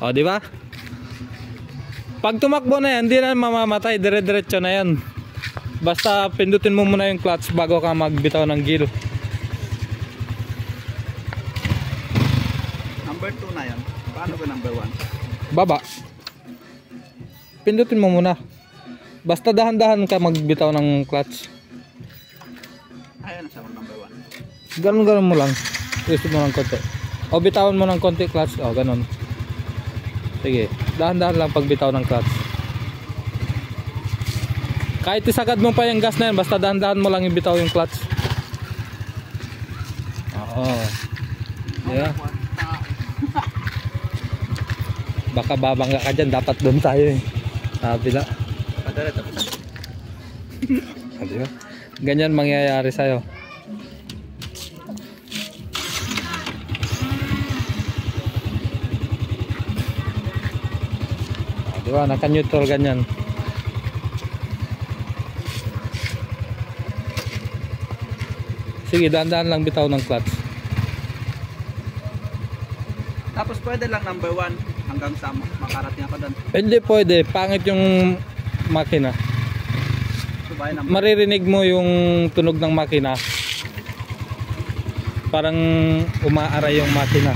O, di ba? Pag tumakbo na yan, hindi na mamamatay, dire-diretso na yan. Basta pindutin mo muna yung clutch bago ka magbitaw ng gear. Number 2 na yan. Paano ba number 1? Baba. Pindutin mo muna. Basta dahan-dahan ka magbitaw ng clutch. Ayan na siya number 1. Ganun mo lang. Twist mo ng konti. O bitawan mo ng konti clutch. O ganun. Sige. Dahan-dahan lang pagbitaw ng clutch. Kahit isagad mo pa yung gas na yan, basta dahan-dahan mo lang ibitaw yung clutch. Oo. Yeah. Baka babangga ka dyan. Dapat doon tayo eh. Sabi na. Diba? Ganyan mangyayari sa'yo. Diba? Naka-neutral ganyan. Sige, dahan-dahan lang bitaw ng clutch. Tapos pwede lang number 1 hanggang sa makarating ako doon. Hindi pwede. Pangit yung makina. Maririnig mo yung tunog ng makina. Parang umaaray yung makina.